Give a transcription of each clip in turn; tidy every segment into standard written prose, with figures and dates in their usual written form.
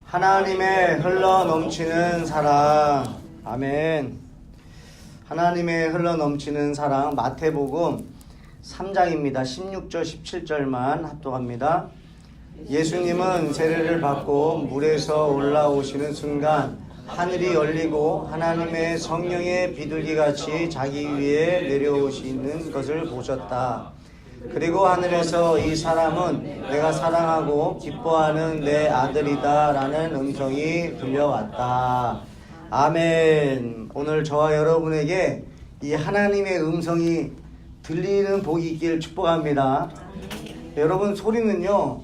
하나님의 흘러 넘치는 사랑. 아멘. 하나님의 흘러 넘치는 사랑. 마태복음 3장입니다. 16절 17절만 합독합니다. 예수님은 세례를 받고 물에서 올라오시는 순간 하늘이 열리고 하나님의 성령의 비둘기같이 자기 위에 내려오시는 것을 보셨다. 그리고 하늘에서 이 사람은 내가 사랑하고 기뻐하는 내 아들이다 라는 음성이 들려왔다. 아멘. 오늘 저와 여러분에게 이 하나님의 음성이 들리는 복이 있기를 축복합니다. 여러분, 소리는요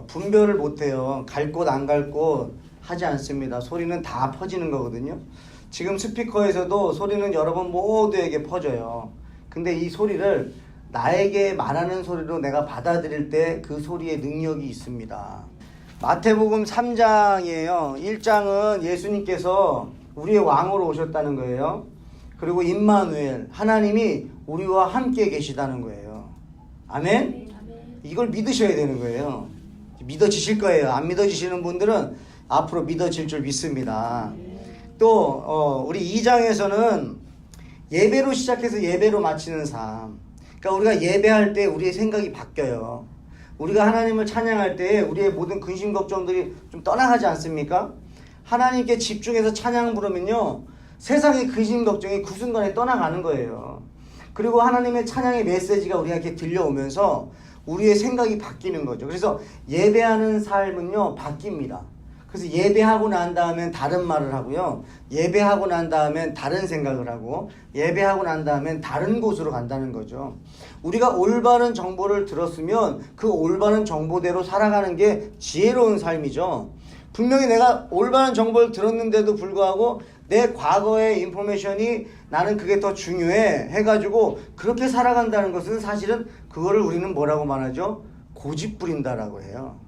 분별을 못해요. 갈 곳 안 갈 곳 하지 않습니다. 소리는 다 퍼지는 거거든요. 지금 스피커에서도 소리는 여러분 모두에게 퍼져요. 근데 이 소리를 나에게 말하는 소리로 내가 받아들일 때 그 소리의 능력이 있습니다. 마태복음 3장이에요. 1장은 예수님께서 우리의 왕으로 오셨다는 거예요. 그리고 임마누엘, 하나님이 우리와 함께 계시다는 거예요. 아멘? 이걸 믿으셔야 되는 거예요. 믿어지실 거예요. 안 믿어지시는 분들은 앞으로 믿어질 줄 믿습니다. 또 우리 2장에서는 예배로 시작해서 예배로 마치는 삶. 그러니까 우리가 예배할 때 우리의 생각이 바뀌어요. 우리가 하나님을 찬양할 때 우리의 모든 근심 걱정들이 좀 떠나가지 않습니까? 하나님께 집중해서 찬양 부르면요 세상의 근심 걱정이 그 순간에 떠나가는 거예요. 그리고 하나님의 찬양의 메시지가 우리에게 들려오면서 우리의 생각이 바뀌는 거죠. 그래서 예배하는 삶은요 바뀝니다. 그래서 예배하고 난 다음엔 다른 말을 하고요. 예배하고 난 다음엔 다른 생각을 하고 예배하고 난 다음엔 다른 곳으로 간다는 거죠. 우리가 올바른 정보를 들었으면 그 올바른 정보대로 살아가는 게 지혜로운 삶이죠. 분명히 내가 올바른 정보를 들었는데도 불구하고 내 과거의 인포메이션이 나는 그게 더 중요해 해가지고 그렇게 살아간다는 것은 사실은 그거를 우리는 뭐라고 말하죠? 고집 부린다라고 해요.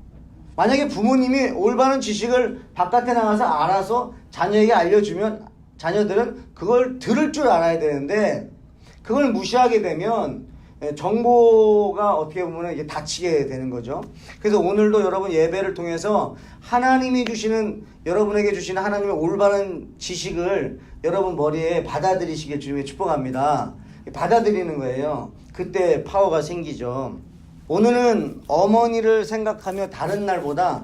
만약에 부모님이 올바른 지식을 바깥에 나가서 알아서 자녀에게 알려주면 자녀들은 그걸 들을 줄 알아야 되는데 그걸 무시하게 되면 정보가 어떻게 보면 이게 닫히게 되는 거죠. 그래서 오늘도 여러분 예배를 통해서 하나님이 주시는 여러분에게 주시는 하나님의 올바른 지식을 여러분 머리에 받아들이시길 주님의 축복합니다. 받아들이는 거예요. 그때 파워가 생기죠. 오늘은 어머니를 생각하며 다른 날보다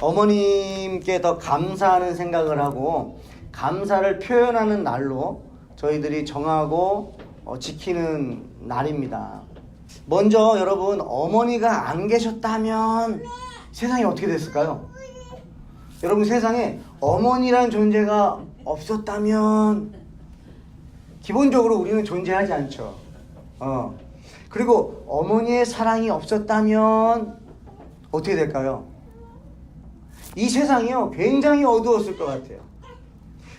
어머님께 더 감사하는 생각을 하고 감사를 표현하는 날로 저희들이 정하고 지키는 날입니다. 먼저 여러분, 어머니가 안 계셨다면 세상이 어떻게 됐을까요? 여러분, 세상에 어머니란 존재가 없었다면 기본적으로 우리는 존재하지 않죠. 그리고 어머니의 사랑이 없었다면 어떻게 될까요? 이 세상이요 굉장히 어두웠을 것 같아요.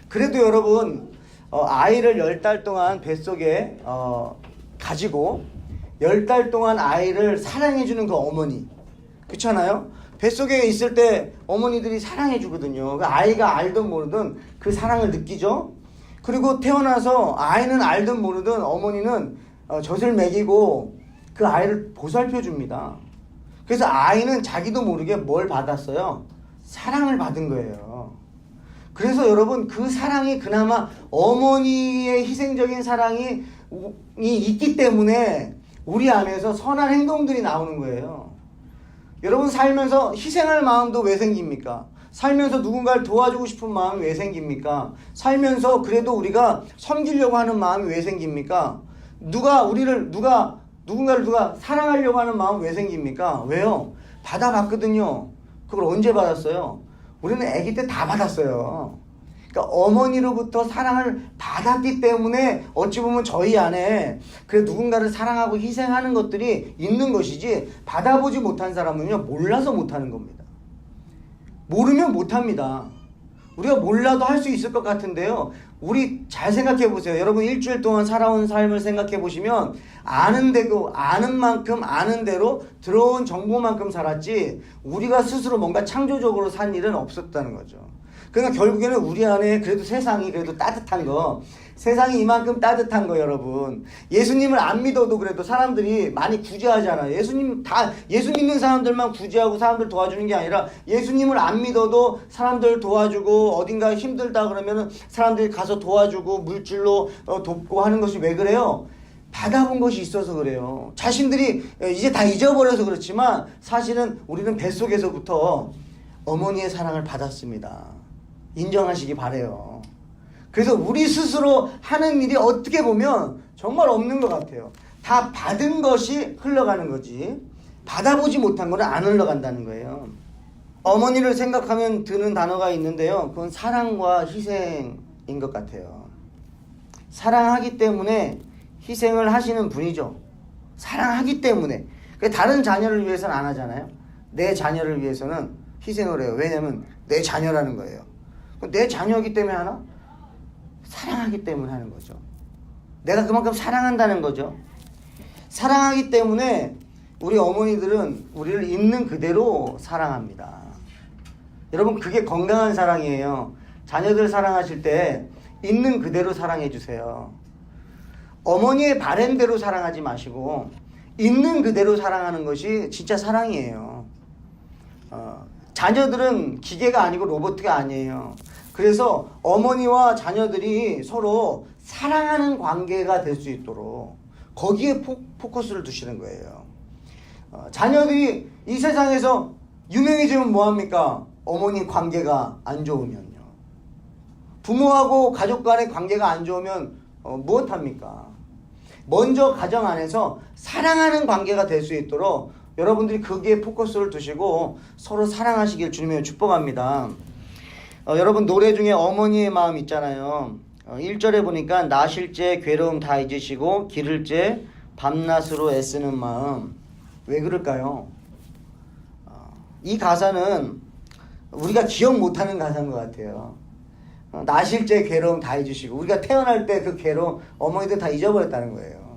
그래도 여러분 아이를 10달 동안 뱃속에 가지고 10달 동안 아이를 사랑해주는 그 어머니 그렇잖아요? 뱃속에 있을 때 어머니들이 사랑해주거든요. 그 아이가 알든 모르든 그 사랑을 느끼죠. 그리고 태어나서 아이는 알든 모르든 어머니는 젖을 먹이고 그 아이를 보살펴 줍니다. 그래서 아이는 자기도 모르게 뭘 받았어요? 사랑을 받은 거예요. 그래서 여러분 그 사랑이 그나마 어머니의 희생적인 사랑이 있기 때문에 우리 안에서 선한 행동들이 나오는 거예요. 여러분 살면서 희생할 마음도 왜 생깁니까? 살면서 누군가를 도와주고 싶은 마음이 왜 생깁니까? 살면서 그래도 우리가 섬기려고 하는 마음이 왜 생깁니까? 누군가를 사랑하려고 하는 마음 왜 생깁니까? 왜요? 받아봤거든요. 그걸 언제 받았어요? 우리는 아기 때 다 받았어요. 그러니까 어머니로부터 사랑을 받았기 때문에 어찌 보면 저희 안에 그래 누군가를 사랑하고 희생하는 것들이 있는 것이지 받아보지 못한 사람은요 몰라서 못하는 겁니다. 모르면 못합니다. 우리가 몰라도 할 수 있을 것 같은데요. 우리 잘 생각해 보세요. 여러분 일주일 동안 살아온 삶을 생각해 보시면 아는 만큼 아는 대로 들어온 정보만큼 살았지 우리가 스스로 뭔가 창조적으로 산 일은 없었다는 거죠. 그러나 결국에는 우리 안에 그래도 세상이 그래도 따뜻한 거, 세상이 이만큼 따뜻한 거 여러분. 예수님을 안 믿어도 그래도 사람들이 많이 구제하잖아요. 예수 믿는 사람들만 구제하고 사람들 도와주는 게 아니라 예수님을 안 믿어도 사람들 도와주고 어딘가 힘들다 그러면은 사람들이 가서 도와주고 물질로 돕고 하는 것이 왜 그래요? 받아본 것이 있어서 그래요. 자신들이 이제 다 잊어버려서 그렇지만 사실은 우리는 뱃속에서부터 어머니의 사랑을 받았습니다. 인정하시기 바래요. 그래서 우리 스스로 하는 일이 어떻게 보면 정말 없는 것 같아요. 다 받은 것이 흘러가는 거지 받아보지 못한 거는 안 흘러간다는 거예요. 어머니를 생각하면 드는 단어가 있는데요. 그건 사랑과 희생인 것 같아요. 사랑하기 때문에 희생을 하시는 분이죠. 사랑하기 때문에. 다른 자녀를 위해서는 안 하잖아요. 내 자녀를 위해서는 희생을 해요. 왜냐면 내 자녀라는 거예요. 내 자녀이기 때문에 하나? 사랑하기 때문에 하는 거죠. 내가 그만큼 사랑한다는 거죠. 사랑하기 때문에 우리 어머니들은 우리를 있는 그대로 사랑합니다. 여러분 그게 건강한 사랑이에요. 자녀들 사랑하실 때 있는 그대로 사랑해 주세요. 어머니의 바램대로 사랑하지 마시고 있는 그대로 사랑하는 것이 진짜 사랑이에요. 자녀들은 기계가 아니고 로봇가 아니에요. 그래서 어머니와 자녀들이 서로 사랑하는 관계가 될 수 있도록 거기에 포커스를 두시는 거예요. 자녀들이 이 세상에서 유명해지면 뭐합니까? 어머니 관계가 안 좋으면요. 부모하고 가족 간의 관계가 안 좋으면 무엇합니까? 먼저 가정 안에서 사랑하는 관계가 될 수 있도록 여러분들이 거기에 포커스를 두시고 서로 사랑하시길 주님의 축복합니다. 여러분 노래 중에 어머니의 마음 있잖아요. 1절에 보니까 나실제 괴로움 다 잊으시고 기를제 밤낮으로 애쓰는 마음. 왜 그럴까요? 이 가사는 우리가 기억 못하는 가사인 것 같아요. 나실제 괴로움 다 잊으시고 우리가 태어날 때 그 괴로움 어머니들 다 잊어버렸다는 거예요.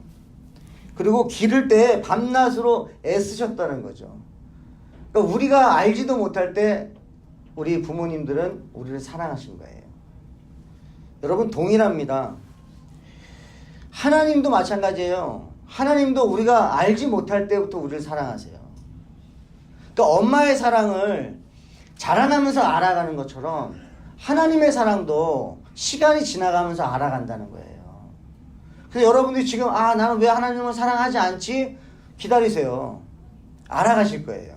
그리고 기를 때 밤낮으로 애쓰셨다는 거죠. 그러니까 우리가 알지도 못할 때 우리 부모님들은 우리를 사랑하신 거예요. 여러분 동일합니다. 하나님도 마찬가지예요. 하나님도 우리가 알지 못할 때부터 우리를 사랑하세요. 그러니까 엄마의 사랑을 자라나면서 알아가는 것처럼 하나님의 사랑도 시간이 지나가면서 알아간다는 거예요. 그래서 여러분들이 지금 나는 왜 하나님을 사랑하지 않지? 기다리세요. 알아가실 거예요.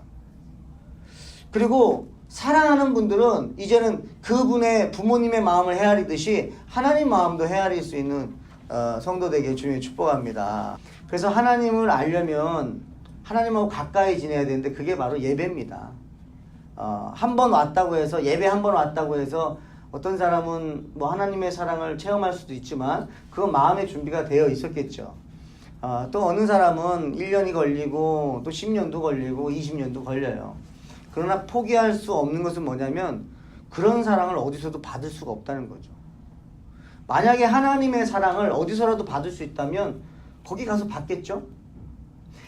그리고 사랑하는 분들은 이제는 그분의 부모님의 마음을 헤아리듯이 하나님 마음도 헤아릴 수 있는 성도 되게 주님이 축복합니다. 그래서 하나님을 알려면 하나님하고 가까이 지내야 되는데 그게 바로 예배입니다. 한 번 왔다고 해서 예배 한 번 왔다고 해서 어떤 사람은 뭐 하나님의 사랑을 체험할 수도 있지만 그건 마음의 준비가 되어 있었겠죠. 또 어느 사람은 1년이 걸리고 또 10년도 걸리고 20년도 걸려요. 그러나 포기할 수 없는 것은 뭐냐면 그런 사랑을 어디서도 받을 수가 없다는 거죠. 만약에 하나님의 사랑을 어디서라도 받을 수 있다면 거기 가서 받겠죠?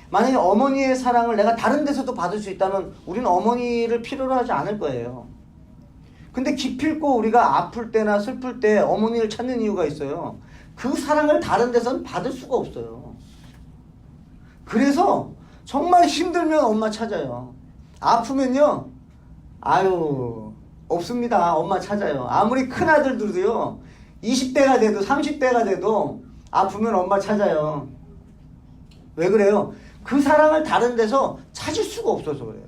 만약에 어머니의 사랑을 내가 다른 데서도 받을 수 있다면 우리는 어머니를 필요로 하지 않을 거예요. 근데 기필코 우리가 아플 때나 슬플 때 어머니를 찾는 이유가 있어요. 그 사랑을 다른 데서는 받을 수가 없어요. 그래서 정말 힘들면 엄마 찾아요. 아프면요, 없습니다. 엄마 찾아요. 아무리 큰 아들들도요, 20대가 돼도 30대가 돼도 아프면 엄마 찾아요. 왜 그래요? 그 사랑을 다른 데서 찾을 수가 없어서 그래요.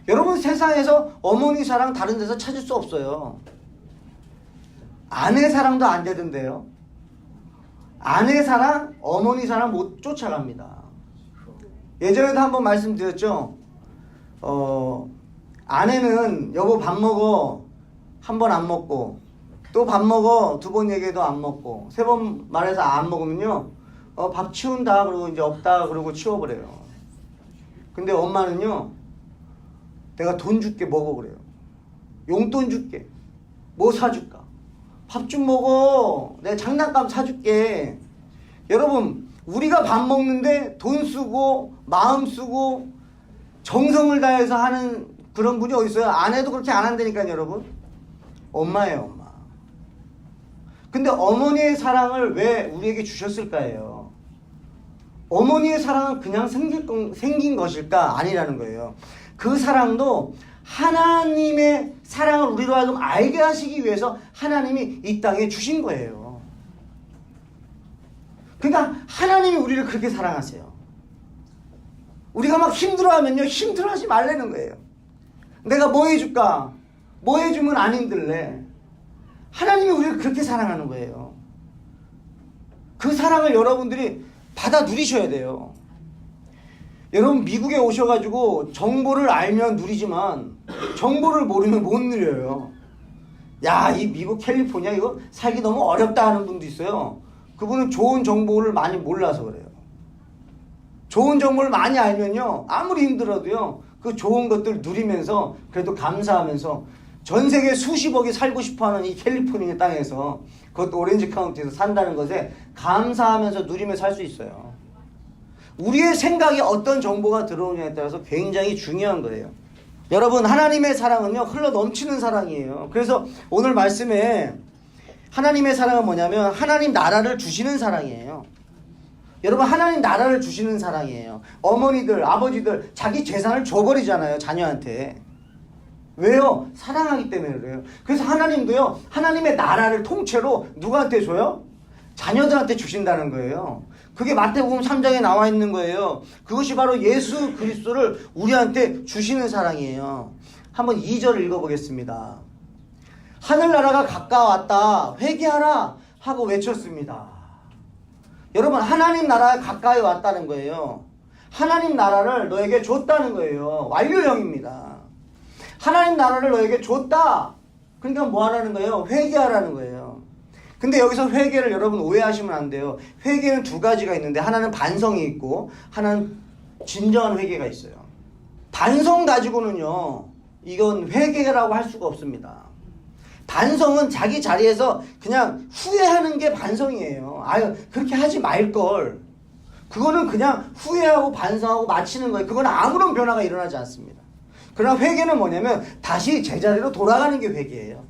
여러분 세상에서 어머니 사랑 다른 데서 찾을 수 없어요. 아내 사랑도 안 되던데요. 아내 사랑, 어머니 사랑 못 쫓아갑니다. 예전에도 한번 말씀드렸죠. 아내는 여보 밥 먹어 한 번 안 먹고 또 밥 먹어 두 번 얘기해도 안 먹고 세 번 말해서 안 먹으면요 밥 치운다 그러고 이제 없다 그러고 치워버려요. 근데 엄마는요 내가 돈 줄게 먹어 그래요. 용돈 줄게. 뭐 사줄까? 밥 좀 먹어. 내가 장난감 사줄게. 여러분 우리가 밥 먹는데 돈 쓰고 마음 쓰고 정성을 다해서 하는 그런 분이 어디 있어요? 아내도 그렇게 안 한다니까요, 여러분. 엄마예요, 엄마. 근데 어머니의 사랑을 왜 우리에게 주셨을까요? 어머니의 사랑은 그냥 생긴 것일까? 아니라는 거예요. 그 사랑도 하나님의 사랑을 우리로 하여금 알게 하시기 위해서 하나님이 이 땅에 주신 거예요. 그러니까 하나님이 우리를 그렇게 사랑하세요. 우리가 막 힘들어하면요, 힘들어하지 말라는 거예요. 내가 뭐 해줄까? 뭐 해주면 안 힘들래? 하나님이 우리를 그렇게 사랑하는 거예요. 그 사랑을 여러분들이 받아 누리셔야 돼요. 여러분 미국에 오셔가지고 정보를 알면 누리지만 정보를 모르면 못 누려요. 야, 이 미국 캘리포니아 이거 살기 너무 어렵다 하는 분도 있어요. 그분은 좋은 정보를 많이 몰라서 그래요. 좋은 정보를 많이 알면요, 아무리 힘들어도요, 그 좋은 것들 누리면서 그래도 감사하면서 전 세계 수십억이 살고 싶어하는 이 캘리포니아 땅에서, 그것도 오렌지 카운티에서 산다는 것에 감사하면서 누리며 살 수 있어요. 우리의 생각에 어떤 정보가 들어오냐에 따라서 굉장히 중요한 거예요. 여러분, 하나님의 사랑은요, 흘러 넘치는 사랑이에요. 그래서 오늘 말씀에 하나님의 사랑은 뭐냐면 하나님 나라를 주시는 사랑이에요. 여러분, 하나님 나라를 주시는 사랑이에요. 어머니들, 아버지들 자기 재산을 줘버리잖아요, 자녀한테. 왜요? 사랑하기 때문에 그래요. 그래서 하나님도요, 하나님의 나라를 통째로 누구한테 줘요? 자녀들한테 주신다는 거예요. 그게 마태복음 3장에 나와 있는 거예요. 그것이 바로 예수 그리스도를 우리한테 주시는 사랑이에요. 한번 2절을 읽어보겠습니다. 하늘나라가 가까웠다, 회개하라 하고 외쳤습니다. 여러분, 하나님 나라에 가까이 왔다는 거예요. 하나님 나라를 너에게 줬다는 거예요. 완료형입니다. 하나님 나라를 너에게 줬다. 그러니까 뭐 하라는 거예요? 회개하라는 거예요. 근데 여기서 회개를 여러분 오해하시면 안 돼요. 회개는 두 가지가 있는데 하나는 반성이 있고 하나는 진정한 회개가 있어요. 반성 가지고는요, 이건 회개라고 할 수가 없습니다. 반성은 자기 자리에서 그냥 후회하는 게 반성이에요. 아유, 그렇게 하지 말걸. 그거는 그냥 후회하고 반성하고 마치는 거예요. 그건 아무런 변화가 일어나지 않습니다. 그러나 회개는 뭐냐면 다시 제자리로 돌아가는 게 회개예요.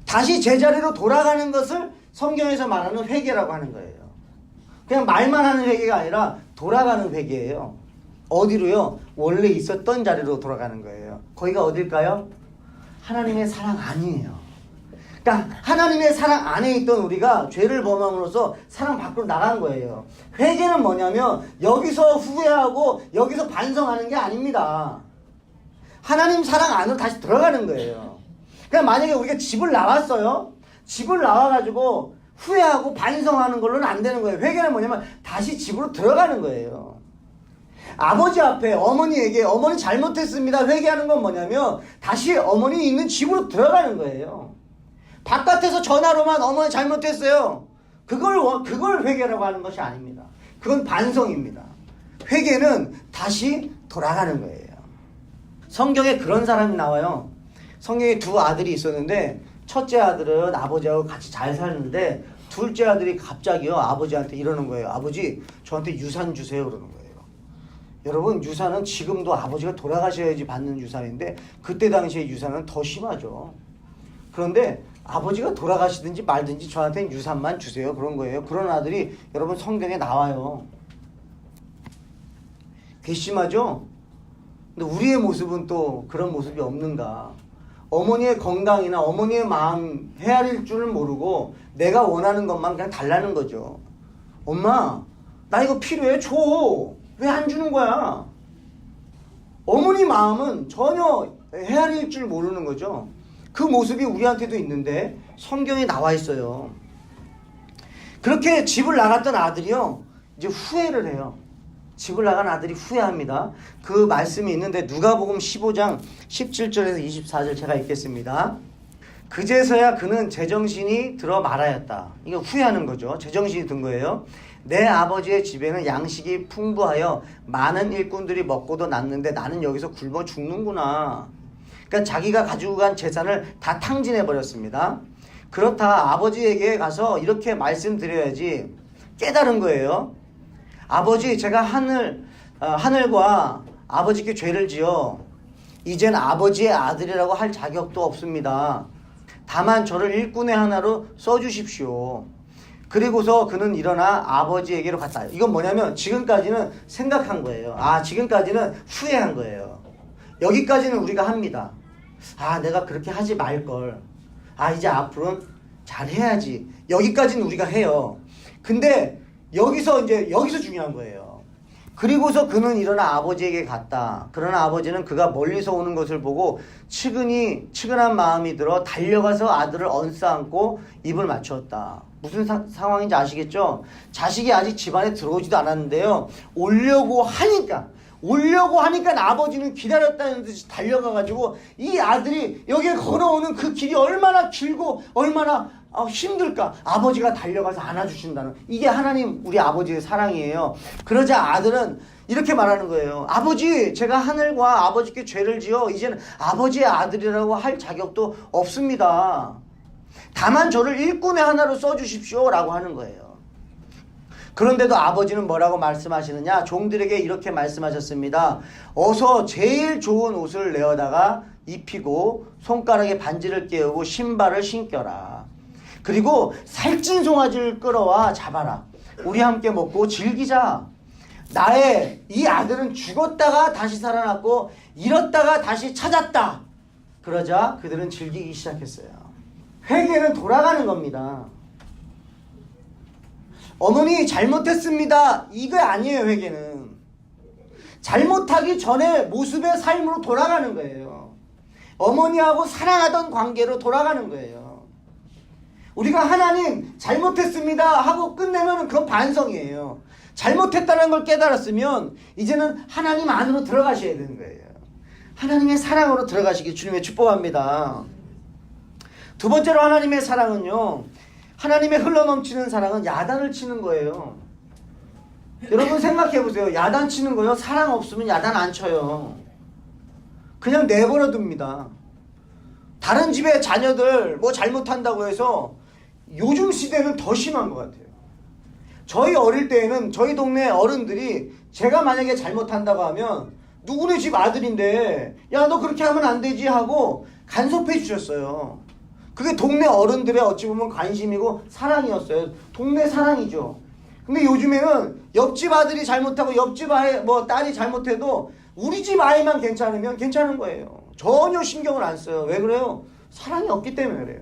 다시 제자리로 돌아가는 것을 성경에서 말하는 회개라고 하는 거예요. 그냥 말만 하는 회개가 아니라 돌아가는 회개예요. 어디로요? 원래 있었던 자리로 돌아가는 거예요. 거기가 어딜까요? 하나님의 사랑 안이에요. 그러니까 하나님의 사랑 안에 있던 우리가 죄를 범함으로써 사랑 밖으로 나간 거예요. 회개는 뭐냐면 여기서 후회하고 여기서 반성하는 게 아닙니다. 하나님 사랑 안으로 다시 들어가는 거예요. 그냥 만약에 우리가 집을 나왔어요. 집을 나와가지고 후회하고 반성하는 걸로는 안 되는 거예요. 회개는 뭐냐면 다시 집으로 들어가는 거예요. 아버지 앞에 어머니에게 어머니 잘못했습니다 회개하는 건 뭐냐면 다시 어머니 있는 집으로 들어가는 거예요. 바깥에서 전화로만 어머니 잘못했어요, 그걸 회개라고 하는 것이 아닙니다. 그건 반성입니다. 회개는 다시 돌아가는 거예요. 성경에 그런 사람이 나와요. 성경에 두 아들이 있었는데 첫째 아들은 아버지하고 같이 잘 살는데 둘째 아들이 갑자기요 아버지한테 이러는 거예요. 아버지, 저한테 유산 주세요 그러는 거예요. 여러분, 유산은 지금도 아버지가 돌아가셔야지 받는 유산인데 그때 당시에 유산은 더 심하죠. 그런데 아버지가 돌아가시든지 말든지 저한테는 유산만 주세요 그런 거예요. 그런 아들이 여러분 성경에 나와요. 괘씸하죠? 근데 우리의 모습은 또 그런 모습이 없는가? 어머니의 건강이나 어머니의 마음 헤아릴 줄을 모르고 내가 원하는 것만 그냥 달라는 거죠. 엄마, 나 이거 필요해, 줘. 왜 안 주는 거야? 어머니 마음은 전혀 헤아릴 줄 모르는 거죠. 그 모습이 우리한테도 있는데 성경에 나와 있어요. 그렇게 집을 나갔던 아들이요, 이제 후회를 해요. 집을 나간 아들이 후회합니다. 그 말씀이 있는데 누가복음 15장 17절에서 24절 제가 읽겠습니다. 그제서야 그는 제정신이 들어 말하였다. 이거 후회하는 거죠. 제정신이 든 거예요. 내 아버지의 집에는 양식이 풍부하여 많은 일꾼들이 먹고도 났는데 나는 여기서 굶어 죽는구나. 그러니까 자기가 가지고 간 재산을 다 탕진해 버렸습니다. 그렇다 아버지에게 가서 이렇게 말씀드려야지 깨달은 거예요. 아버지, 제가 하늘과 아버지께 죄를 지어 이젠 아버지의 아들이라고 할 자격도 없습니다. 다만 저를 일꾼의 하나로 써주십시오. 그리고서 그는 일어나 아버지에게로 갔다. 이건 뭐냐면 지금까지는 생각한 거예요. 지금까지는 후회한 거예요. 여기까지는 우리가 합니다. 내가 그렇게 하지 말걸. 이제 앞으로는 잘해야지. 여기까지는 우리가 해요. 근데 여기서 중요한 거예요. 그리고서 그는 일어나 아버지에게 갔다. 그러나 아버지는 그가 멀리서 오는 것을 보고 측은한 마음이 들어 달려가서 아들을 언싸안고 입을 맞추었다. 무슨 상황인지 아시겠죠? 자식이 아직 집안에 들어오지도 않았는데요. 오려고 하니까 아버지는 기다렸다는 듯이 달려가가지고 이 아들이 여기에 걸어오는 그 길이 얼마나 길고 얼마나 힘들까. 아버지가 달려가서 안아주신다는, 이게 하나님 우리 아버지의 사랑이에요. 그러자 아들은 이렇게 말하는 거예요. 아버지, 제가 하늘과 아버지께 죄를 지어 이제는 아버지의 아들이라고 할 자격도 없습니다. 다만 저를 일꾼의 하나로 써주십시오 라고 하는 거예요. 그런데도 아버지는 뭐라고 말씀하시느냐? 종들에게 이렇게 말씀하셨습니다. 어서 제일 좋은 옷을 내어다가 입히고 손가락에 반지를 끼우고 신발을 신겨라. 그리고 살찐 송아지를 끌어와 잡아라. 우리 함께 먹고 즐기자. 나의 이 아들은 죽었다가 다시 살아났고 잃었다가 다시 찾았다. 그러자 그들은 즐기기 시작했어요. 회개는 돌아가는 겁니다. 어머니 잘못했습니다. 이거 아니에요. 회개는 잘못하기 전에 모습의 삶으로 돌아가는 거예요. 어머니하고 사랑하던 관계로 돌아가는 거예요. 우리가 하나님 잘못했습니다 하고 끝내면 그건 반성이에요. 잘못했다는 걸 깨달았으면 이제는 하나님 안으로 들어가셔야 되는 거예요. 하나님의 사랑으로 들어가시길 주님의 축복합니다. 두 번째로 하나님의 사랑은요, 하나님의 흘러넘치는 사랑은 야단을 치는 거예요. 여러분 생각해 보세요. 야단 치는 거요. 사랑 없으면 야단 안 쳐요. 그냥 내버려 둡니다. 다른 집의 자녀들 뭐 잘못한다고 해서 요즘 시대는 더 심한 것 같아요. 저희 어릴 때에는 저희 동네 어른들이 제가 만약에 잘못한다고 하면 누구네 집 아들인데 야, 너 그렇게 하면 안 되지 하고 간섭해 주셨어요. 그게 동네 어른들의 어찌 보면 관심이고 사랑이었어요. 동네 사랑이죠. 근데 요즘에는 옆집 아들이 잘못하고 옆집 딸이 잘못해도 우리 집 아이만 괜찮으면 괜찮은 거예요. 전혀 신경을 안 써요. 왜 그래요? 사랑이 없기 때문에 그래요.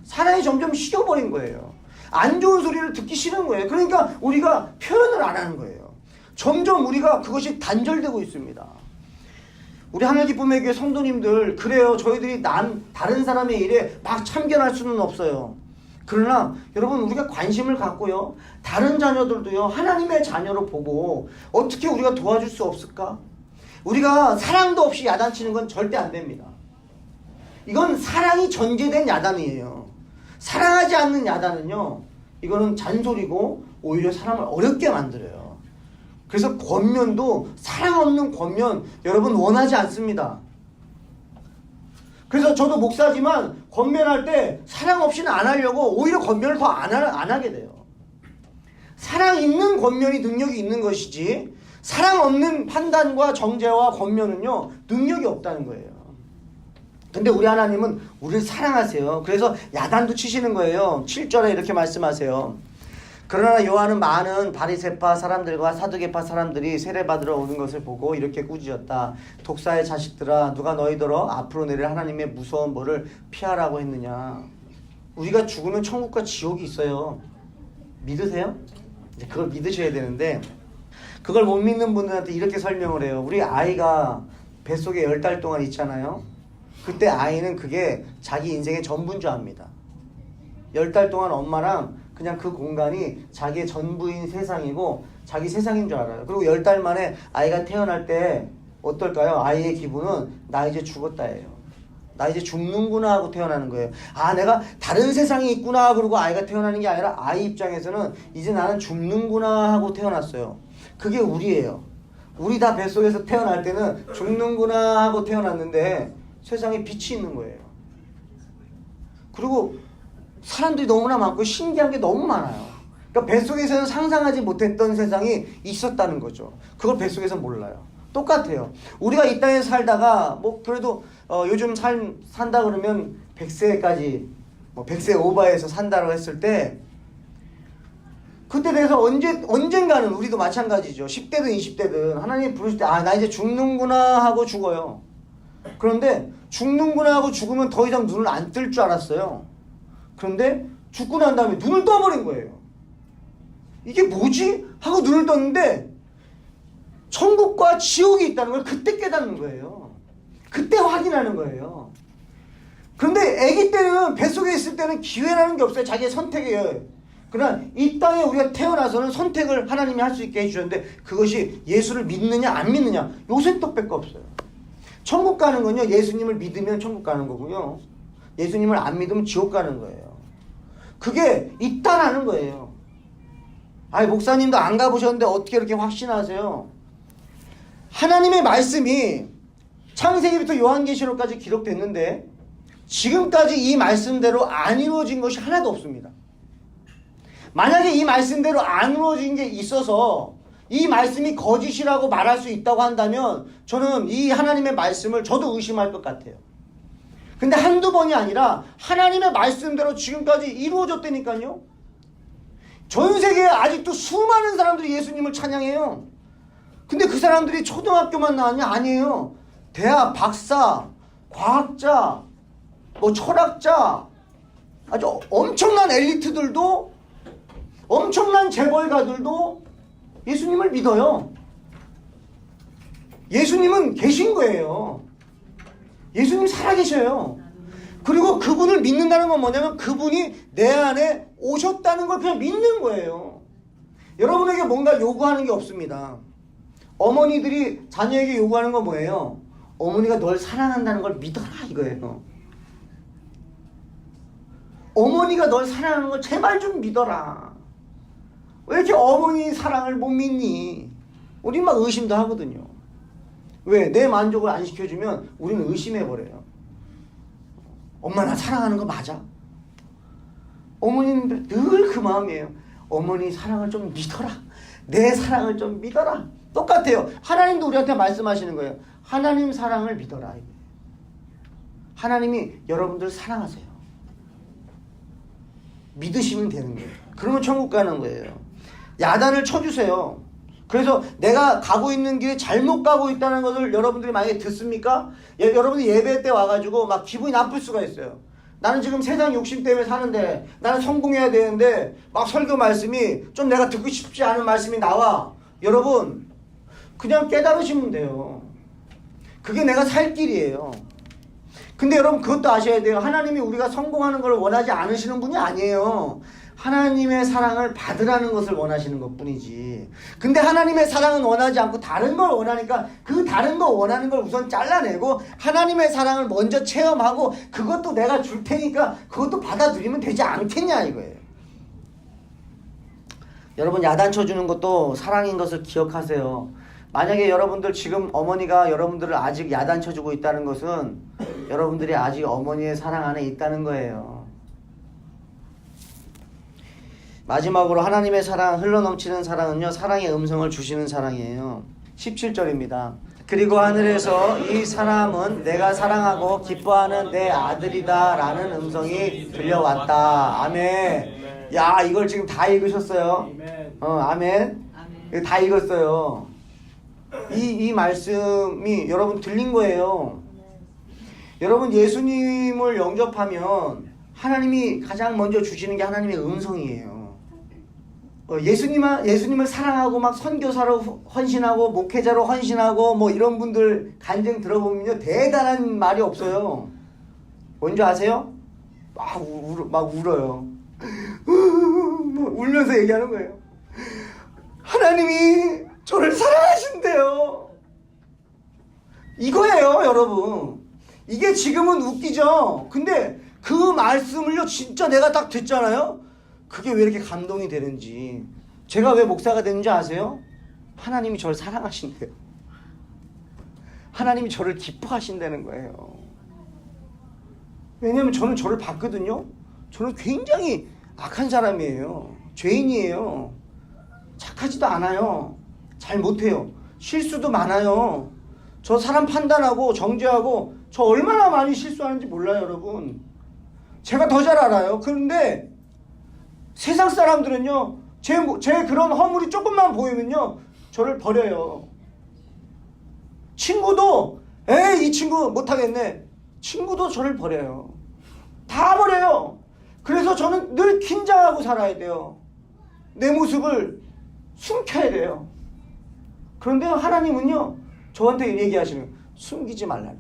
사랑이 점점 식어버린 거예요. 안 좋은 소리를 듣기 싫은 거예요. 그러니까 우리가 표현을 안 하는 거예요. 점점 우리가 그것이 단절되고 있습니다. 우리 하늘기쁨의 교회 성도님들, 그래요. 저희들이 다른 사람의 일에 막 참견할 수는 없어요. 그러나 여러분, 우리가 관심을 갖고요, 다른 자녀들도요 하나님의 자녀로 보고 어떻게 우리가 도와줄 수 없을까? 우리가 사랑도 없이 야단치는 건 절대 안 됩니다. 이건 사랑이 전제된 야단이에요. 사랑하지 않는 야단은요, 이거는 잔소리고 오히려 사람을 어렵게 만들어요. 그래서 권면도 사랑 없는 권면 여러분 원하지 않습니다. 그래서 저도 목사지만 권면할 때 사랑 없이는 안 하려고 오히려 권면을 더 안 하게 돼요. 사랑 있는 권면이 능력이 있는 것이지, 사랑 없는 판단과 정죄와 권면은요 능력이 없다는 거예요. 근데 우리 하나님은 우리를 사랑하세요. 그래서 야단도 치시는 거예요. 7절에 이렇게 말씀하세요. 그러나 요한은 많은 바리새파 사람들과 사두개파 사람들이 세례받으러 오는 것을 보고 이렇게 꾸짖었다. 독사의 자식들아, 누가 너희더러 앞으로 내릴 하나님의 무서운 벌을 피하라고 했느냐. 우리가 죽으면 천국과 지옥이 있어요. 믿으세요? 그걸 믿으셔야 되는데, 그걸 못 믿는 분들한테 이렇게 설명을 해요. 우리 아이가 뱃속에 10달 동안 있잖아요. 그때 아이는 그게 자기 인생의 전부인 줄 압니다. 10달 동안 엄마랑 그냥 그 공간이 자기의 전부인 세상이고 자기 세상인 줄 알아요. 그리고 10달 만에 아이가 태어날 때 어떨까요? 아이의 기분은 나 이제 죽었다예요. 나 이제 죽는구나 하고 태어나는 거예요. 내가 다른 세상에 있구나 그러고 아이가 태어나는 게 아니라 아이 입장에서는 이제 나는 죽는구나 하고 태어났어요. 그게 우리예요. 우리 다 뱃속에서 태어날 때는 죽는구나 하고 태어났는데 세상에 빛이 있는 거예요. 그리고 사람들이 너무나 많고 신기한 게 너무 많아요. 그러니까 뱃속에서는 상상하지 못했던 세상이 있었다는 거죠. 그걸 뱃속에서 몰라요. 똑같아요. 우리가 이 땅에 살다가 뭐 그래도 요즘 산다 그러면 100세까지 뭐 100세 오버해서 산다고 했을 때 그때 대해서 언젠가는 우리도 마찬가지죠. 10대든 20대든 하나님 부르실 때 나 이제 죽는구나 하고 죽어요. 그런데 죽는구나 하고 죽으면 더 이상 눈을 안 뜰 줄 알았어요. 그런데 죽고 난 다음에 눈을 떠버린 거예요. 이게 뭐지? 하고 눈을 떴는데 천국과 지옥이 있다는 걸 그때 깨닫는 거예요. 그때 확인하는 거예요. 그런데 아기 때는 뱃속에 있을 때는 기회라는 게 없어요. 자기의 선택이에요. 그러나 이 땅에 우리가 태어나서는 선택을 하나님이 할 수 있게 해주셨는데 그것이 예수를 믿느냐 안 믿느냐 요 선택밖에 없어요. 천국 가는 건요 예수님을 믿으면 천국 가는 거고요. 예수님을 안 믿으면 지옥 가는 거예요. 그게 있다라는 거예요. 아니 목사님도 안 가보셨는데 어떻게 이렇게 확신하세요? 하나님의 말씀이 창세기부터 요한계시록까지 기록됐는데 지금까지 이 말씀대로 안 이루어진 것이 하나도 없습니다. 만약에 이 말씀대로 안 이루어진 게 있어서 이 말씀이 거짓이라고 말할 수 있다고 한다면 저는 이 하나님의 말씀을 저도 의심할 것 같아요. 근데 한두 번이 아니라 하나님의 말씀대로 지금까지 이루어졌다니까요. 전 세계에 아직도 수많은 사람들이 예수님을 찬양해요. 근데 그 사람들이 초등학교만 나왔냐? 아니에요. 대학, 박사, 과학자, 뭐 철학자, 아주 엄청난 엘리트들도 엄청난 재벌가들도 예수님을 믿어요. 예수님은 계신 거예요. 예수님 살아계셔요. 그리고 그분을 믿는다는 건 뭐냐면 그분이 내 안에 오셨다는 걸 그냥 믿는 거예요. 여러분에게 뭔가 요구하는 게 없습니다. 어머니들이 자녀에게 요구하는 건 뭐예요? 어머니가 널 사랑한다는 걸 믿어라 이거예요. 어머니가 널 사랑하는 걸 제발 좀 믿어라. 왜 이렇게 어머니 사랑을 못 믿니? 우린 막 의심도 하거든요. 왜? 내 만족을 안 시켜주면 우리는 의심해버려요. 엄마 나 사랑하는 거 맞아? 어머니는 늘 그 마음이에요. 어머니 사랑을 좀 믿어라. 내 사랑을 좀 믿어라. 똑같아요. 하나님도 우리한테 말씀하시는 거예요. 하나님 사랑을 믿어라. 하나님이 여러분들 사랑하세요. 믿으시면 되는 거예요. 그러면 천국 가는 거예요. 야단을 쳐주세요. 그래서 내가 가고 있는 길에 잘못 가고 있다는 것을 여러분들이 만약에 듣습니까? 여러분이 예배 때 와가지고 막 기분이 나쁠 수가 있어요. 나는 지금 세상 욕심 때문에 사는데 나는 성공해야 되는데 막 설교 말씀이 좀 내가 듣고 싶지 않은 말씀이 나와. 여러분 그냥 깨달으시면 돼요. 그게 내가 살 길이에요. 근데 여러분 그것도 아셔야 돼요. 하나님이 우리가 성공하는 걸 원하지 않으시는 분이 아니에요. 하나님의 사랑을 받으라는 것을 원하시는 것 뿐이지. 근데 하나님의 사랑은 원하지 않고 다른 걸 원하니까 그 다른 거 원하는 걸 우선 잘라내고 하나님의 사랑을 먼저 체험하고 그것도 내가 줄 테니까 그것도 받아들이면 되지 않겠냐 이거예요. 여러분 야단 쳐주는 것도 사랑인 것을 기억하세요. 만약에 여러분들 지금 어머니가 여러분들을 아직 야단 쳐주고 있다는 것은 여러분들이 아직 어머니의 사랑 안에 있다는 거예요. 마지막으로 하나님의 사랑, 흘러넘치는 사랑은요, 사랑의 음성을 주시는 사랑이에요. 17절입니다. 그리고 하늘에서 이 사람은 내가 사랑하고 기뻐하는 내 아들이다 라는 음성이 들려왔다. 아멘. 야, 이걸 지금 다 읽으셨어요? 아멘. 이거 다 읽었어요. 이 말씀이 여러분 들린 거예요. 여러분 예수님을 영접하면 하나님이 가장 먼저 주시는 게 하나님의 음성이에요. 예수님을 사랑하고 막 선교사로 헌신하고 목회자로 헌신하고 뭐 이런 분들 간증 들어보면요 대단한 말이 없어요. 뭔지 아세요? 막 울어요. 울면서 얘기하는 거예요. 하나님이 저를 사랑하신대요. 이거예요 여러분. 이게 지금은 웃기죠. 근데 그 말씀을요 진짜 내가 딱 듣잖아요. 그게 왜 이렇게 감동이 되는지. 제가 왜 목사가 되는지 아세요? 하나님이 저를 사랑하신대요. 하나님이 저를 기뻐하신다는 거예요. 왜냐하면 저는 저를 봤거든요. 저는 굉장히 악한 사람이에요. 죄인이에요. 착하지도 않아요. 잘 못해요. 실수도 많아요. 저 사람 판단하고 정죄하고 저 얼마나 많이 실수하는지 몰라요, 여러분. 제가 더 잘 알아요. 그런데 세상 사람들은요, 제 그런 허물이 조금만 보이면요, 저를 버려요. 친구도, 에이, 이 친구 못하겠네. 친구도 저를 버려요. 다 버려요. 그래서 저는 늘 긴장하고 살아야 돼요. 내 모습을 숨겨야 돼요. 그런데 하나님은요, 저한테 얘기하시는 거예요. 숨기지 말라요.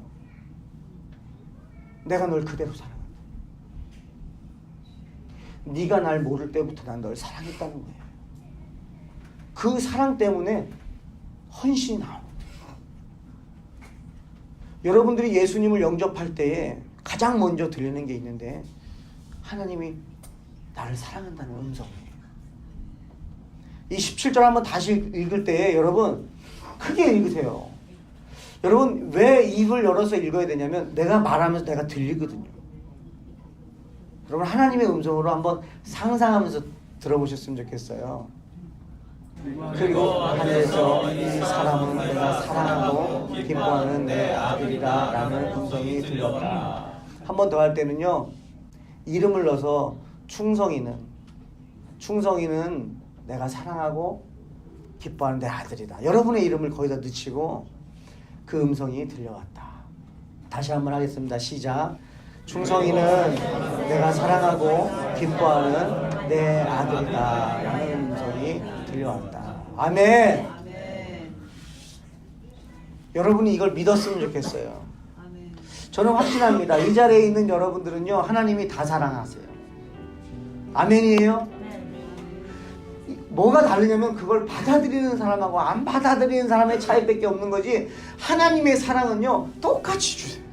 내가 널 그대로 사랑한다. 네가 날 모를 때부터 난 널 사랑했다는 거예요. 그 사랑 때문에 헌신이 나옵니다. 여러분들이 예수님을 영접할 때에 가장 먼저 들리는 게 있는데, 하나님이 나를 사랑한다는 음성이에요. 이 17절 한번 다시 읽을 때에 여러분 크게 읽으세요. 여러분 왜 입을 열어서 읽어야 되냐면 내가 말하면서 내가 들리거든요. 여러분 하나님의 음성으로 한번 상상하면서 들어보셨으면 좋겠어요. 그리고 하늘에서 이 사람은 내가 사랑하고 기뻐하는 내 아들이다 라는 음성이 들렸다. 한 번 더 할 때는요, 이름을 넣어서 충성이는 내가 사랑하고 기뻐하는 내 아들이다. 여러분의 이름을 거기다 넣으시고 그 음성이 들려왔다. 다시 한번 하겠습니다. 시작. 충성이는 내가 사랑하고 기뻐하는 내 아들이다 라는 음성이 들려왔다. 아멘. 여러분이 이걸 믿었으면 좋겠어요. 저는 확신합니다. 이 자리에 있는 여러분들은요, 하나님이 다 사랑하세요. 아멘이에요? 뭐가 다르냐면 그걸 받아들이는 사람하고 안 받아들이는 사람의 차이밖에 없는 거지, 하나님의 사랑은요 똑같이 주세요.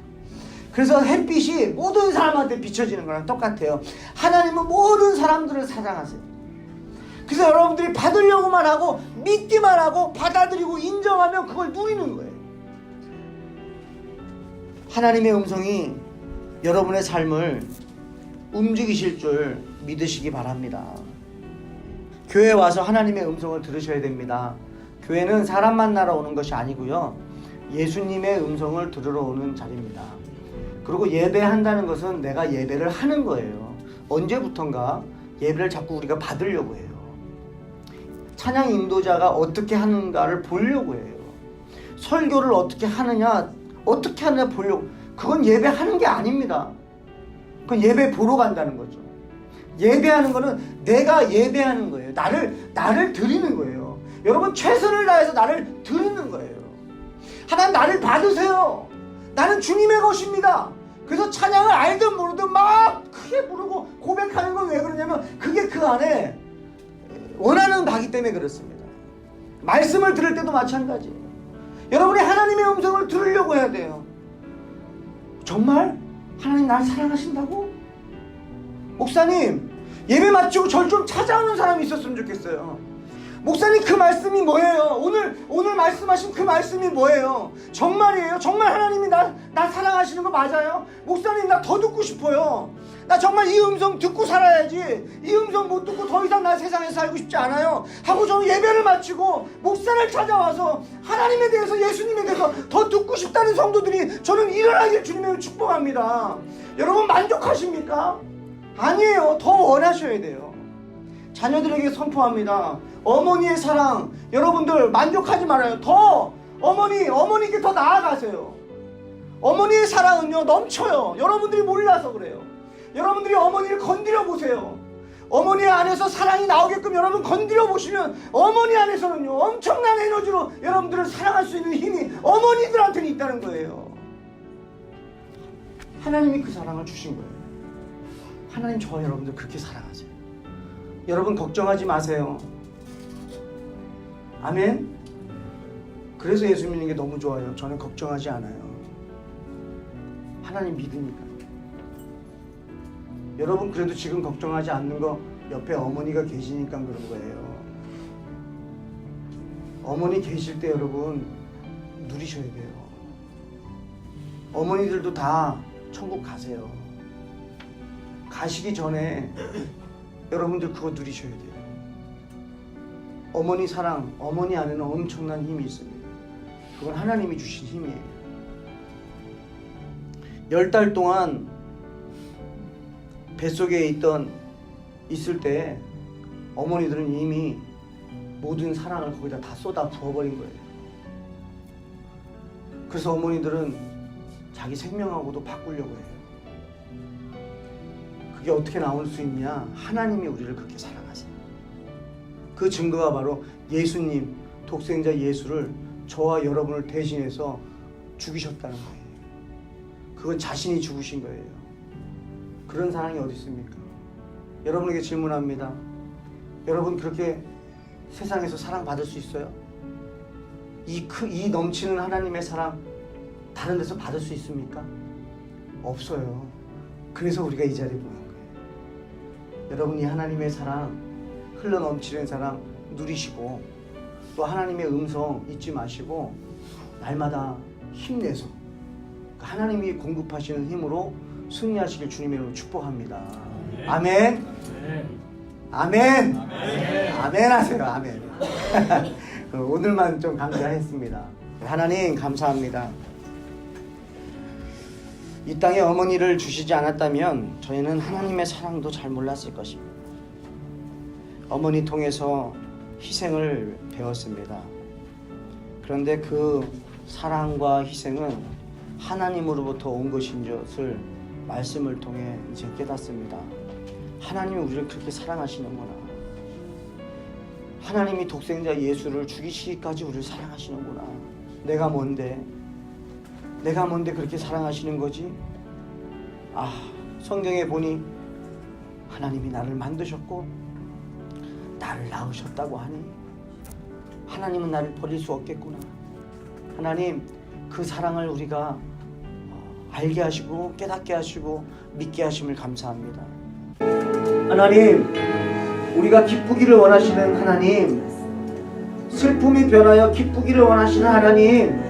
그래서 햇빛이 모든 사람한테 비춰지는 거랑 똑같아요. 하나님은 모든 사람들을 사랑하세요. 그래서 여러분들이 받으려고만 하고 믿기만 하고 받아들이고 인정하면 그걸 누리는 거예요. 하나님의 음성이 여러분의 삶을 움직이실 줄 믿으시기 바랍니다. 교회에 와서 하나님의 음성을 들으셔야 됩니다. 교회는 사람 만나러 오는 것이 아니고요, 예수님의 음성을 들으러 오는 자리입니다. 그리고 예배한다는 것은 내가 예배를 하는 거예요. 언제부턴가 예배를 자꾸 우리가 받으려고 해요. 찬양 인도자가 어떻게 하는가를 보려고 해요. 설교를 어떻게 하느냐 보려고. 그건 예배하는 게 아닙니다. 그건 예배 보러 간다는 거죠. 예배하는 거는 내가 예배하는 거예요. 나를 드리는 거예요. 여러분 최선을 다해서 나를 드리는 거예요. 하나님 나를 받으세요. 나는 주님의 것입니다. 그래서 찬양을 알든 모르든 막 크게 부르고 고백하는 건 왜 그러냐면 그게 그 안에 원하는 바기 때문에 그렇습니다. 말씀을 들을 때도 마찬가지예요. 여러분이 하나님의 음성을 들으려고 해야 돼요. 정말 하나님 나를 사랑하신다고? 목사님, 예배 마치고 절 좀 찾아오는 사람이 있었으면 좋겠어요. 목사님, 그 말씀이 뭐예요? 오늘 말씀하신 그 말씀이 뭐예요? 정말이에요? 정말 하나님이 나 사랑하시는 거 맞아요? 목사님, 나 더 듣고 싶어요. 나 정말 이 음성 듣고 살아야지. 이 음성 못 듣고 더 이상 나 세상에 살고 싶지 않아요 하고 저는 예배를 마치고 목사를 찾아와서 하나님에 대해서, 예수님에 대해서 더 듣고 싶다는 성도들이 저는 일어나길 주님을 축복합니다. 여러분 만족하십니까? 아니에요. 더 원하셔야 돼요. 자녀들에게 선포합니다. 어머니의 사랑, 여러분들 만족하지 말아요. 더 어머니께 더 나아가세요. 어머니의 사랑은요 넘쳐요. 여러분들이 몰라서 그래요. 여러분들이 어머니를 건드려 보세요. 어머니 안에서 사랑이 나오게끔 여러분 건드려 보시면 어머니 안에서는요 엄청난 에너지로 여러분들을 사랑할 수 있는 힘이 어머니들한테는 있다는 거예요. 하나님이 그 사랑을 주신 거예요. 하나님 저와 여러분들 그렇게 사랑하세요. 여러분 걱정하지 마세요. 아멘. 그래서 예수 믿는 게 너무 좋아요. 저는 걱정하지 않아요. 하나님 믿으니까. 여러분 그래도 지금 걱정하지 않는 거 옆에 어머니가 계시니까 그런 거예요. 어머니 계실 때 여러분 누리셔야 돼요. 어머니들도 다 천국 가세요. 가시기 전에 여러분들 그거 누리셔야 돼요. 어머니 사랑, 어머니 안에는 엄청난 힘이 있습니다. 그건 하나님이 주신 힘이에요. 10달 동안 뱃속에 있을 때 어머니들은 이미 모든 사랑을 거기다 다 쏟아 부어버린 거예요. 그래서 어머니들은 자기 생명하고도 바꾸려고 해요. 그게 어떻게 나올 수 있냐? 하나님이 우리를 그렇게 사랑하세요. 그 증거가 바로 예수님, 독생자 예수를 저와 여러분을 대신해서 죽이셨다는 거예요. 그건 자신이 죽으신 거예요. 그런 사랑이 어디 있습니까? 여러분에게 질문합니다. 여러분 그렇게 세상에서 사랑받을 수 있어요? 이 넘치는 하나님의 사랑 다른 데서 받을 수 있습니까? 없어요. 그래서 우리가 이 자리에 모인 거예요. 여러분이 하나님의 사랑, 흘러넘치는 사랑 누리시고 또 하나님의 음성 잊지 마시고 날마다 힘내서 하나님이 공급하시는 힘으로 승리하시길 주님의 이름으로 축복합니다. 아멘. 아멘. 아멘 하세요. 아멘. 오늘만 좀 감사했습니다. 하나님 감사합니다. 이 땅에 어머니를 주시지 않았다면 저희는 하나님의 사랑도 잘 몰랐을 것입니다. 어머니 통해서 희생을 배웠습니다. 그런데 그 사랑과 희생은 하나님으로부터 온 것인 것을 말씀을 통해 이제 깨닫습니다. 하나님이 우리를 그렇게 사랑하시는구나. 하나님이 독생자 예수를 죽이시기까지 우리를 사랑하시는구나. 내가 뭔데 그렇게 사랑하시는 거지? 성경에 보니 하나님이 나를 만드셨고 나를 낳으셨다고 하니 하나님은 나를 버릴 수 없겠구나. 하나님 그 사랑을 우리가 알게 하시고 깨닫게 하시고 믿게 하심을 감사합니다. 하나님, 우리가 기쁘기를 원하시는 하나님, 슬픔이 변하여 기쁘기를 원하시는 하나님,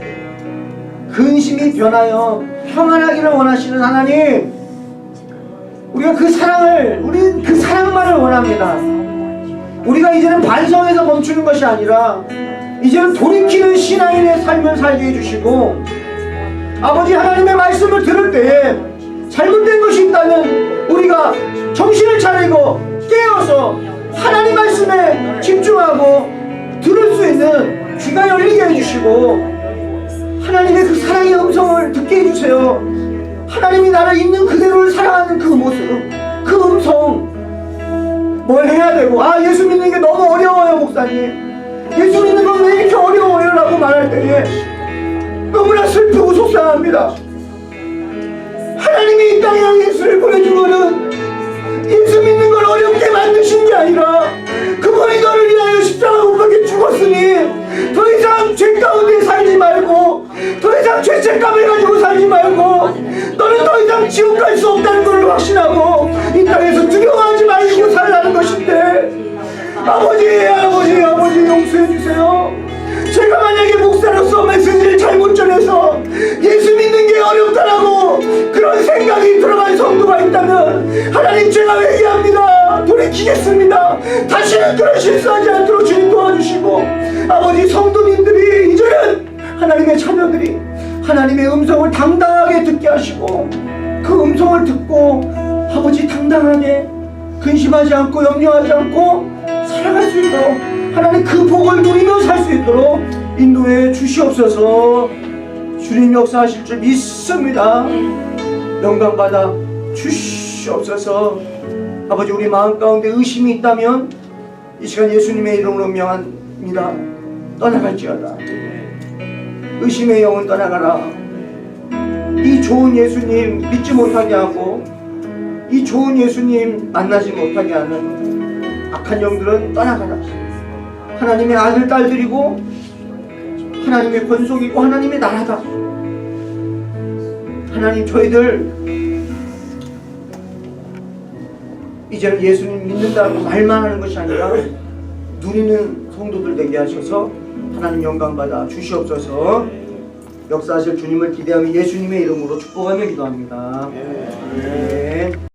근심이 변하여 평안하기를 원하시는 하나님, 우리가 우리는 그 사랑만을 원합니다. 우리가 이제는 반성해서 멈추는 것이 아니라 이제는 돌이키는 신앙인의 삶을 살게 해주시고, 아버지 하나님의 말씀을 들을 때에 잘못된 것이 있다면 우리가 정신을 차리고 깨어서 하나님 말씀에 집중하고 들을 수 있는 귀가 열리게 해주시고, 하나님의 그 사랑의 음성을 듣게 해주세요. 하나님이 나를 있는 그대로를 사랑하는 그 모습, 그 음성, 뭘 해야 되고, 예수 믿는 게 너무 어려워요 목사님, 예수 믿는 건 왜 이렇게 어려워요? 라고 말할 때에 너무나 슬프고 속상합니다. 하나님이 이 땅에 예수를 보내준 거는 예수 믿는 걸 어렵게 만드신 게 아니라 그분이 너를 위하여 십자가 못 박혀 죽었으니 더 이상 죄 가운데 살지 말고, 더 이상 죄책감을 가지고 살지 말고, 너는 더 이상 지옥 갈 수 없다는 걸 확신하고 이 땅에서 두려워하지 말고 살라는 것인데, 아버지 용서해 주세요. 제가 만약에 목사로서 메시지를 잘못 전해서 예수 믿는 게 어렵다라고 그런 생각이 들어간 성도가 있다면 하나님 제가 회개합니다. 돌이키겠습니다. 다시는 그런 실수하지 않도록 주님 도와주시고, 아버지 성도님들이 이제는 하나님의 자녀들이 하나님의 음성을 당당하게 듣게 하시고, 그 음성을 듣고 아버지 당당하게 근심하지 않고 염려하지 않고 살아갈 수 있도록 하나님 그 복을 누리며 살 수 있도록 인도해 주시옵소서. 주님 역사하실 줄 믿습니다. 영광받아 주시옵소서. 아버지 우리 마음 가운데 의심이 있다면 이 시간 예수님의 이름으로 명합니다. 떠나갈지어다. 의심의 영은 떠나가라. 이 좋은 예수님 믿지 못하게 하고 이 좋은 예수님 만나지 못하게 하는 악한 영들은 떠나가라. 하나님의 아들 딸들이고 하나님의 권속이고 하나님의 나라다. 하나님 저희들 이제는 예수님 믿는다고 말만 하는 것이 아니라 누리는 성도들 되게 하셔서 하나님 영광받아 주시옵소서. 역사하실 주님을 기대하며 예수님의 이름으로 축복하며 기도합니다. 네.